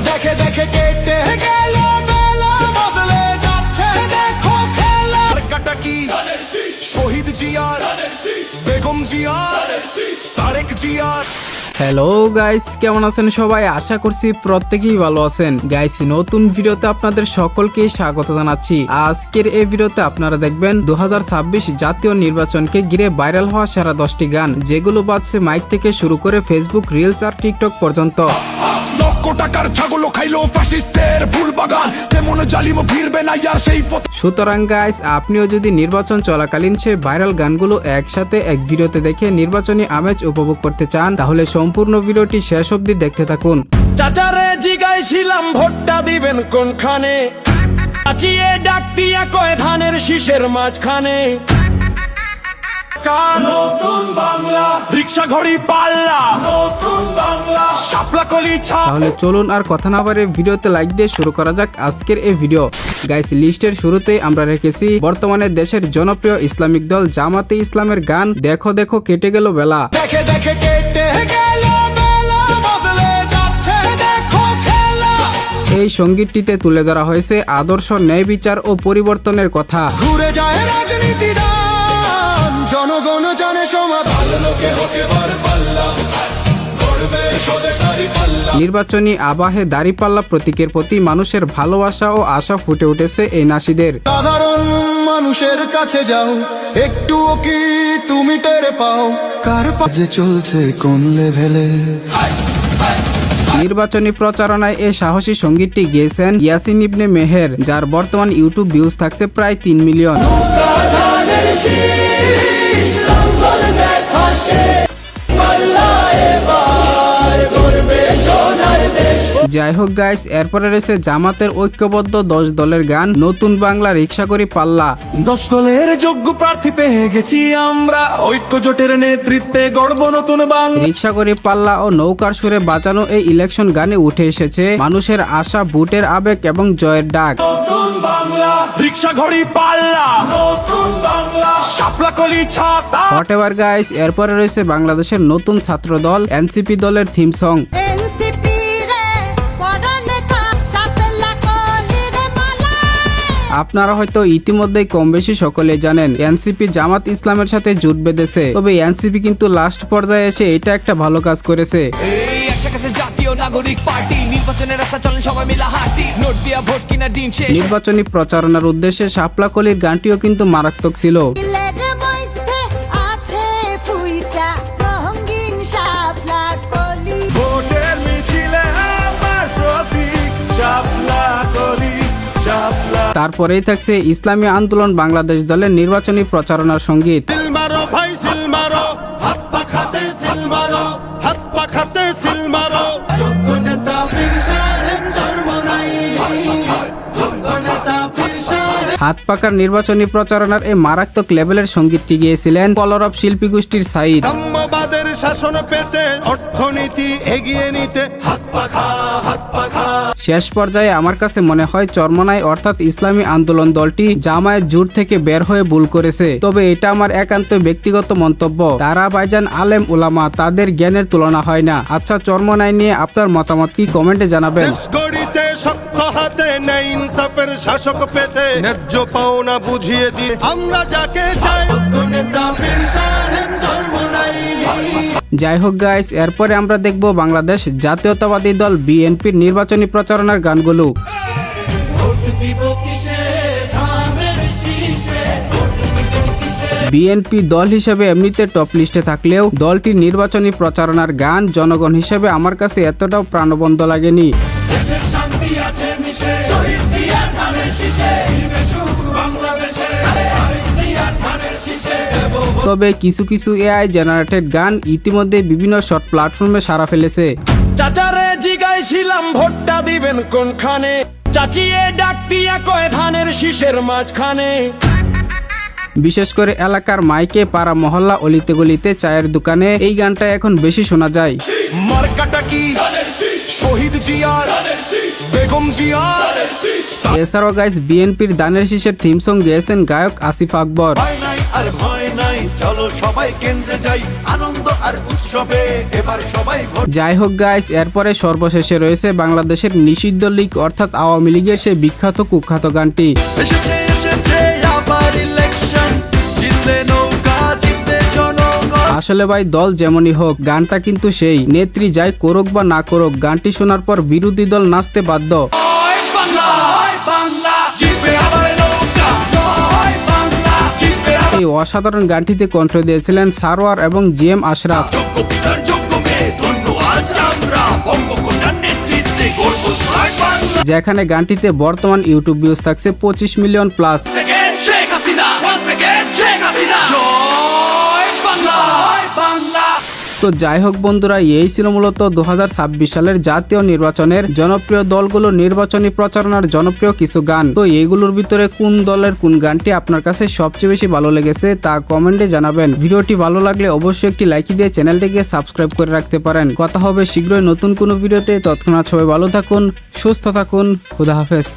দেখে দেখে কেটে গেল বেলা, বদলে যাচ্ছে দেখো খেলা। কাটা কি শহীদ জিয়ার, বেগম জিয়ার, তারেক জিয়ার। হ্যালো গাইস, কেমন আছেন সবাই? আশা করছি প্রত্যেকেই ভালো আছেন। গাইস, নতুন ভিডিওতে আপনাদের সকলকে স্বাগত জানাচ্ছি। আজকের এই ভিডিওতে আপনারা দেখবেন 2026 জাতীয় নির্বাচনকে ঘিরে ভাইরাল হওয়া সেরা 10টি গান, যেগুলো বাজছে মাইক থেকে শুরু করে ফেসবুক রিলস আর টিকটক পর্যন্ত। সুতরাং গাইস, আপনিও যদি নির্বাচন চলাকালীন সে ভাইরাল গানগুলো একসাথে এক ভিডিওতে দেখে নির্বাচনী আমেজ উপভোগ করতে চান, তাহলে সম্পূর্ণ ভিডিওটি শেষ অবধি দেখতে থাকুন। চাচারে জিগাইছিলাম ভোটটা দিবেন কোনখানে, চাচিয়ে ডাক দিয়া কয় ধানের শীষের মাঝখানে। নতুন বাংলা, রিক্সা ঘড়ি পাল্লা, নতুন বাংলা, শাপলা কলি ছা। তাহলে চলুন আর কথা না বাড়িয়ে ভিডিওতে লাইক দিয়ে শুরু করা যাক আজকের এই ভিডিও। গাইস, লিস্টের শুরুতেই আমরা রেখেছি বর্তমানে দেশের জনপ্রিয় ইসলামিক দল জামাতে ইসলামের গান দেখো দেখো কেটে গেল বেলা। দেখে দেখে কেটে গেল বেলা, বদলে যাচ্ছে দেখো খেলা। এই সঙ্গীতটিতে তুলে ধরা হয়েছে আদর্শ, ন্যায় বিচার ও পরিবর্তনের কথা। ঘুরে যায় রাজনীতি দান, জনগণ জানে সমাধান, লোকে হোকে বার পাল্লা, গড়বে স্বদেশারি পাল্লা। নির্বাচনী আবাহে দাঁড়িপাল্লা প্রতীকের প্রতি মানুষের ভালোবাসা ও আশা ফুটে উঠেছে এই নাসিদের। সাধারণ মানুষের কাছে যাও, একটুও কি তুমি টের পাও কার পাজে চলছে কোন লেভেলে। নির্বাচনী প্রচারণায় এই সাহসী সঙ্গীতটি গেয়েছেন ইয়াসিন ইবনে মেহের, যার বর্তমান ইউটিউব ভিউজ থাকছে প্রায় 3 মিলিয়ন। যাই হোক গাইস, এরপরে রয়েছে জামাতের ঐক্যবদ্ধ 10 দলের গান নতুন বাংলা, রিক্সা করি পাল্লা। 10 দলের যোগ্য প্রার্থী পেয়ে গেছি আমরা, ঐক্য জোটের নেতৃত্বে গড়ব নতুন বাংলা। রিক্সা করি পাল্লা ও নৌকার সুরে বাজানো এই ইলেকশন গানে উঠে এসেছে মানুষের আশা, ভোটের আবেগ এবং জয়ের ডাক। নতুন বাংলা, রিক্সা ঘড়ি পাল্লা, নতুন বাংলা, শাপলা কলি ছাতা। হোয়াটএভার গাইস, এরপরে রয়েছে বাংলাদেশের নতুন ছাত্র দল এনসিপি দলের থিম সং। আপনারা হয়তো ইতিমধ্যেই কম বেশি সকলে জানেন এনসিপি জামাত ইসলামের সাথে জোট বেঁধেছে, তবে এনসিপি কিন্তু লাস্ট পর্যায়ে এসে এটা একটা ভালো কাজ করেছে। জাতীয় নাগরিক পার্টি নির্বাচনের রাস্তা চলেন সবাই মিলে হাঁটি, নোট দিয়া ভোট কিনার দিন শেষ। নির্বাচনী প্রচারণার উদ্দেশ্যে শাপলা কলির গানটিও কিন্তু মারাত্মক ছিল। তারপরেই থাকছে ইসলামী আন্দোলন বাংলাদেশ দলের নির্বাচনী প্রচারণার সঙ্গীত। হাত পাকার নির্বাচনী প্রচারণার এই মারাত্মক লেভেলের সঙ্গীতটি গিয়েছিলেন কলরব শিল্পী গোষ্ঠীর সাইদ। সাম্যবাদের শাসন পেতে, অর্থনীতি এগিয়ে নিতে হাত পাখা, হাত পাখা। শেষ পর্যায়ে আমার কাছে মনে হয় চরমনাই অর্থাৎ ইসলামী আন্দোলন দলটি জামায়াত জোট থেকে বের হয়ে ভুল করেছে, তবে এটা আমার একান্ত ব্যক্তিগত মন্তব্য। তারা ভাইজান আলেম উলামা, তাদের জ্ঞানের তুলনা হয় না। আচ্ছা, চরমনাই নিয়ে আপনার মতামত কি কমেন্টে জানাবেন। শক্ত হাতে ন্যায় ইনসাফের শাসক পেতে, ন্যায্য পাওনা বুঝিয়ে দিয়ে আমরা যাকে চাই, নেতা পীর সাহেব চরমনাই। যাই হোক গাইস, এরপরে আমরা দেখব বাংলাদেশ জাতীয়তাবাদী দল বিএনপির নির্বাচনী প্রচারণার গানগুলো। বিএনপি দল হিসেবে এমনিতে টপ লিস্টে থাকলেও দলটির নির্বাচনী প্রচারণার গান জনগণ হিসেবে আমার কাছে এতটাও প্রাণবন্ত লাগেনি। তবে কিছু কিছু এআই জেনারেটেড গান ইতিমধ্যে বিভিন্ন শর্ট প্ল্যাটফর্মে সাড়া ফেলেছে। চাচারে জিগাইছিলাম ভোটটা দিবেন কোনখানে, চাচিয়ে ডাক দিয়া কয় ধানের শীষের মাঝখানে। বিশেষ করে এলাকার মাইকে, পাড়া মহল্লা, অলিতে গলিতে, চায়ের দোকানে এই গানটা এখন বেশি শোনা যায়। মার্কাটা কি শহীদ জিয়ার, বেগম জিয়ার। এছাড়াও গাইস, বিএনপির দানের শীষের থিম সং গেয়েছেন গায়ক আসিফ আকবর। আর ভয় নাই, চলো সবাই কেন্দ্রে যাই, আনন্দ আর উৎসব উৎসবে এবার সবাই ভোট। যাই হোক গাইস, এরপরে সর্বশেষে রয়েছে বাংলাদেশের নিষিদ্ধ লীগ অর্থাৎ আওয়ামী লীগের সেই বিখ্যাত কুখ্যাত গানটি। এসেছে এসেছে আবার ইলেকশন, জিতবে নৌকা জিতবে জনগণ। আসলে ভাই দল যেমনই হোক, গানটা কিন্তু সেই নেত্রী যাই করুক বা না করুক, গানটি শোনার পর বিরোধী দল নাচতে বাধ্য। জয় বাংলা, জয় বাংলা, জিতবে আবার নৌকা, জয় বাংলা, জিতবে আবার। এই অসাধারণ গানটিতে কণ্ঠ দিয়েছিলেন সারোয়ার এবং জিএম আশরাফ। যোগ্য পিতার যোগ্য মেয়ে, ধন্য আজ আমরা বঙ্গকন্যার নেতৃত্বে গর্ব স্মার্ট বাংলা। যেখানে গানটিতে বর্তমান ইউটিউব ভিউজ থাকছে 25 million plus. Again, Sheikh Hasina, once again, Sheikh Hasina. জয় বাংলা, জয় বাংলা। তো যাই হোক বন্ধুরা, এই ছিল মূলত 2026 সালের জাতীয় নির্বাচনের জনপ্রিয় দলগুলোর নির্বাচনী প্রচারণার জনপ্রিয় কিছু গান। তো এইগুলোর ভিতরে কোন দলের কোন গানটি আপনার কাছে সবচেয়ে বেশি ভালো লেগেছে তা কমেন্টে জানাবেন। ভিডিওটি ভালো লাগলে অবশ্যই একটি লাইক দিয়ে চ্যানেলটিকে সাবস্ক্রাইব করে রাখতে পারেন। কথা হবে শীঘ্রই নতুন কোনো ভিডিওতে। তৎক্ষণাৎ সবাই ভালো থাকুন, সুস্থ থাকুন, খুদা হাফেজ।